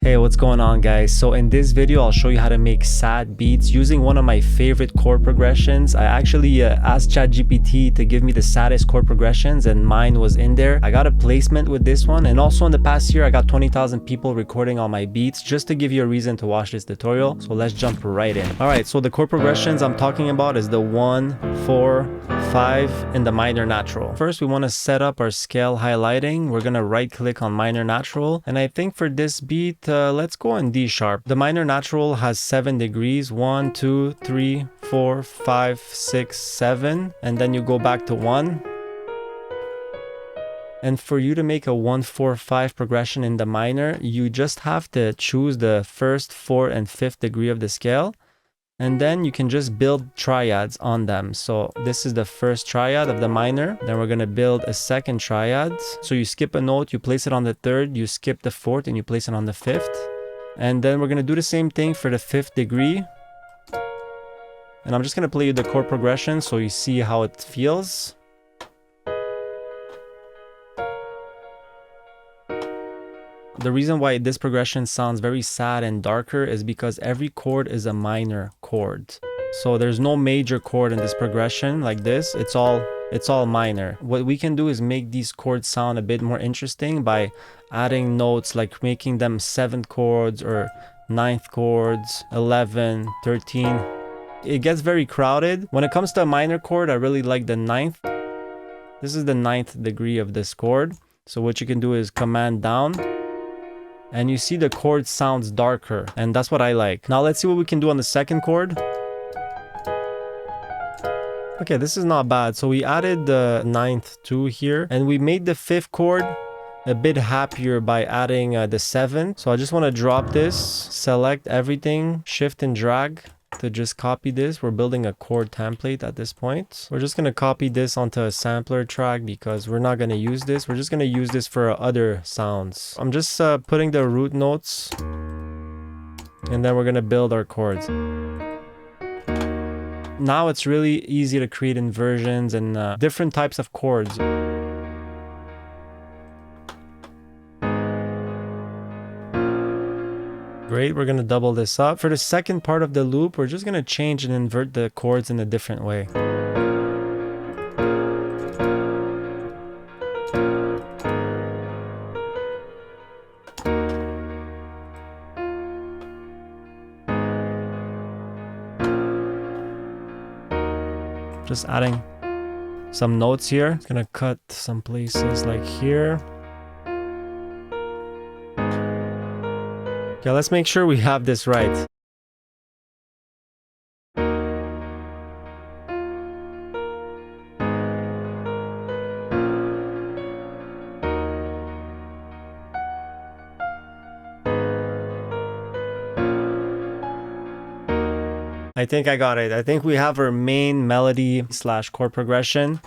Hey, what's going on, guys? So in this video I'll show you how to make sad beats using one of my favorite chord progressions. I actually asked ChatGPT to give me the saddest chord progressions and mine was in there. I got a placement with this one, and also in the past year I got 20,000 people recording all my beats just to give you a reason to watch this tutorial. So let's jump right in. Alright, so the chord progressions I'm talking about is the 1, 4, 5 in the minor natural. First we want to set up our scale highlighting. We're gonna right click on minor natural, and I think for this beat let's go in D sharp. The minor natural has 7 degrees, 1, 2, 3, 4, 5, 6, 7, and then you go back to 1. And for you to make a 1, 4, 5 progression in the minor, you just have to choose the first, 4th, and 5th degree of the scale, and then you can just build triads on them. So this is the first triad of the minor. Then we're going to build a second triad. So you skip a note, you place it on the 3rd, you skip the 4th, and you place it on the 5th. And then we're going to do the same thing for the 5th degree. And I'm just going to play you the chord progression so you see how it feels. The reason why this progression sounds very sad and darker is because every chord is a minor chord. So there's no major chord in this progression like this. It's all minor. What we can do is make these chords sound a bit more interesting by adding notes, like making them 7th chords or 9th chords, 11, 13. It gets very crowded. When it comes to a minor chord, I really like the 9th. This is the 9th degree of this chord. So what you can do is command down, and you see the chord sounds darker, and that's what I like. Now let's see what we can do on the 2nd chord. Okay, this is not bad. So we added the 9th 2 here, and we made the 5th chord a bit happier by adding the 7th. So I just want to drop this, select everything, shift and drag to just copy this. We're building a chord template at this point. We're just going to copy this onto a sampler track because we're not going to use this. We're just going to use this for other sounds. I'm just putting the root notes, and then we're going to build our chords. Now it's really easy to create inversions and different types of chords. Great, we're going to double this up. For the second part of the loop, we're just going to change and invert the chords in a different way. Just adding some notes here. It's going to cut some places like here. Okay, let's make sure we have this right. I think I got it. I think we have our main melody / chord progression.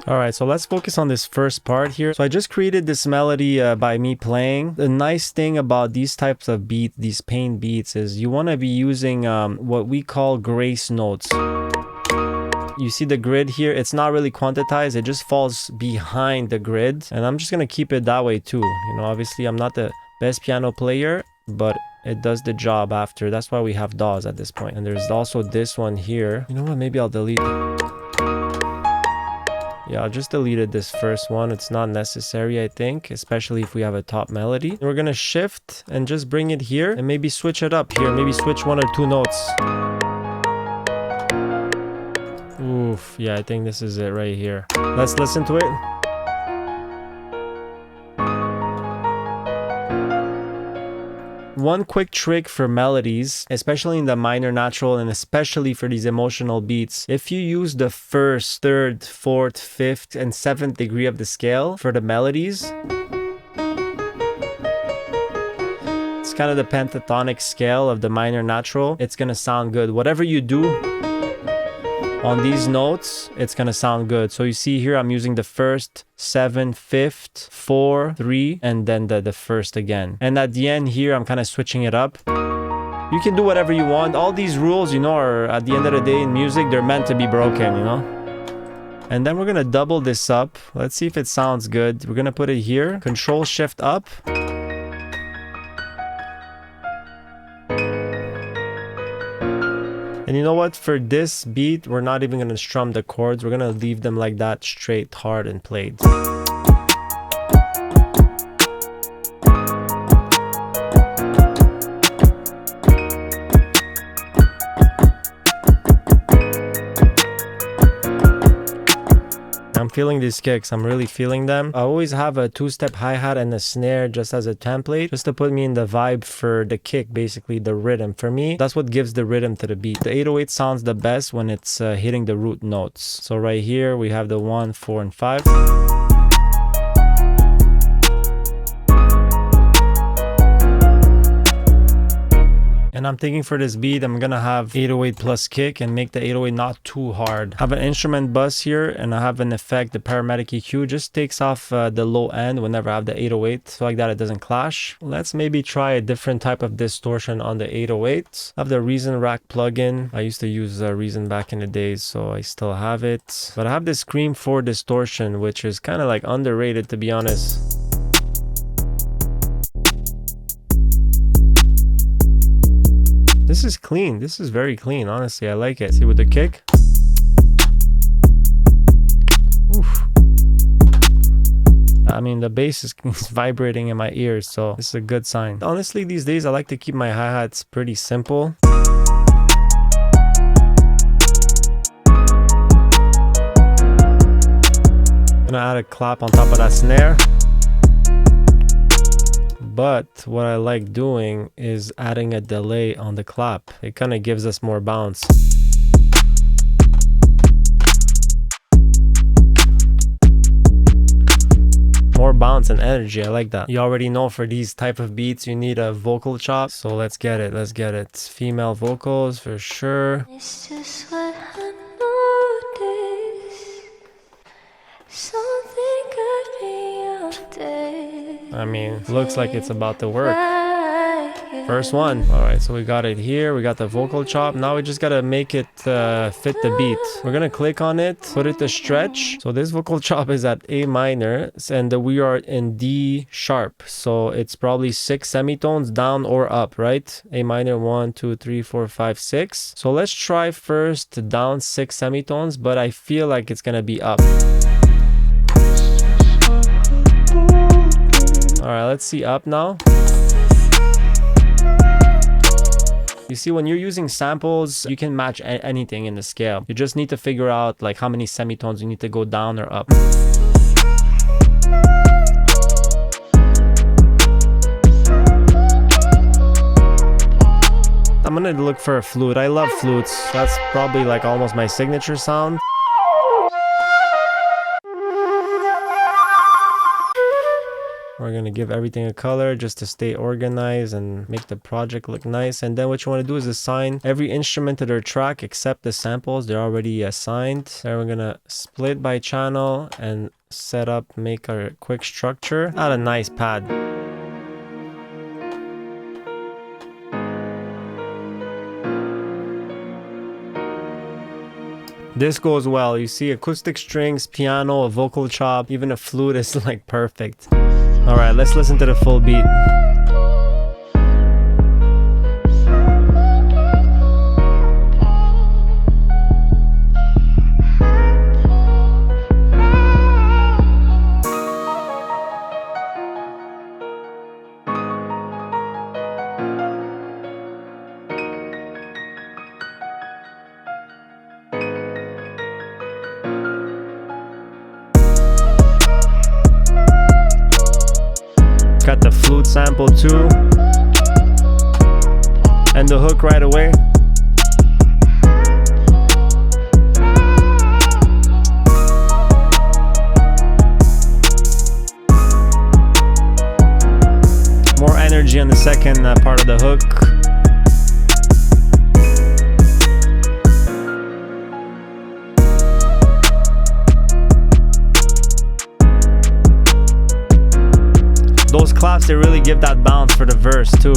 Alright, so let's focus on this first part here. So I just created this melody by me playing. The nice thing about these types of beats, these pain beats, is you want to be using what we call grace notes. You see the grid here? It's not really quantitized. It just falls behind the grid. And I'm just going to keep it that way too. You know, obviously I'm not the best piano player, but it does the job after. That's why we have DAWs at this point. And there's also this one here. You know what? Maybe I'll delete it. Yeah, I just deleted this first one. It's not necessary, I think, especially if we have a top melody. We're gonna shift and just bring it here and maybe switch it up here. Maybe switch 1 or 2 notes. Oof, yeah, I think this is it right here. Let's listen to it. One quick trick for melodies, especially in the minor natural and especially for these emotional beats, if you use the 1st, 3rd, 4th, 5th, and 7th degree of the scale for the melodies, it's kind of the pentatonic scale of the minor natural. It's gonna sound good. Whatever you do on these notes, it's gonna sound good. So you see here I'm using the 1st, 7th, 5th, 4, 3, and then the 1st again. And at the end here I'm kind of switching it up. You can do whatever you want. All these rules, you know, are at the end of the day in music, they're meant to be broken, you know. And then we're gonna double this up. Let's see if it sounds good. We're gonna put it here. Control Shift up. And you know what? For this beat, we're not even gonna strum the chords. We're gonna leave them like that, straight, hard, and played. I'm feeling these kicks. I'm really feeling them. I always have a two-step hi-hat and a snare just as a template, just to put me in the vibe for the kick, basically the rhythm. For me, that's what gives the rhythm to the beat. The 808 sounds the best when it's hitting the root notes. So right here, we have the 1, 4, and 5. And I'm thinking for this beat, I'm gonna have 808 plus kick and make the 808 not too hard. I have an instrument bus here and I have an effect, the paramedic EQ just takes off the low end whenever I have the 808, so like that it doesn't clash. Let's maybe try a different type of distortion on the 808. I have the Reason Rack plugin. I used to use Reason back in the days, so I still have it. But I have this Scream 4 distortion, which is kind of like underrated, to be honest. This is clean. This is very clean, honestly. I like it. See with the kick. Oof. I mean, the bass is vibrating in my ears, so this is a good sign. Honestly, these days I like to keep my hi-hats pretty simple. I'm gonna add a clap on top of that snare. But what I like doing is adding a delay on the clap. It kind of gives us more bounce. More bounce and energy. I like that. You already know for these type of beats you need a vocal chop. So let's get it. Let's get it. Female vocals for sure. It's just what I noticed. Something could be out there. I mean, looks like it's about to work. First one. All right, so we got it here. We got the vocal chop. Now we just gotta make it fit the beat. We're gonna click on it, put it to stretch. So this vocal chop is at A minor and we are in D sharp. So it's probably 6 semitones down or up, right? A minor, 1, 2, 3, 4, 5, 6. So let's try first down 6 semitones, but I feel like it's gonna be up. All right, let's see up now. You see, when you're using samples, you can match anything in the scale. You just need to figure out like how many semitones you need to go down or up. I'm gonna look for a flute. I love flutes. That's probably like almost my signature sound. We're going to give everything a color just to stay organized and make the project look nice. And then what you want to do is assign every instrument to their track except the samples. They're already assigned. Then we're going to split by channel and set up, make a quick structure. Add a nice pad. This goes well. You see acoustic strings, piano, a vocal chop, even a flute is like perfect. All right, let's listen to the full beat. Got the flute sample too, and the hook right away. More energy on the second part of the hook. Those claps, they really give that bounce for the verse too.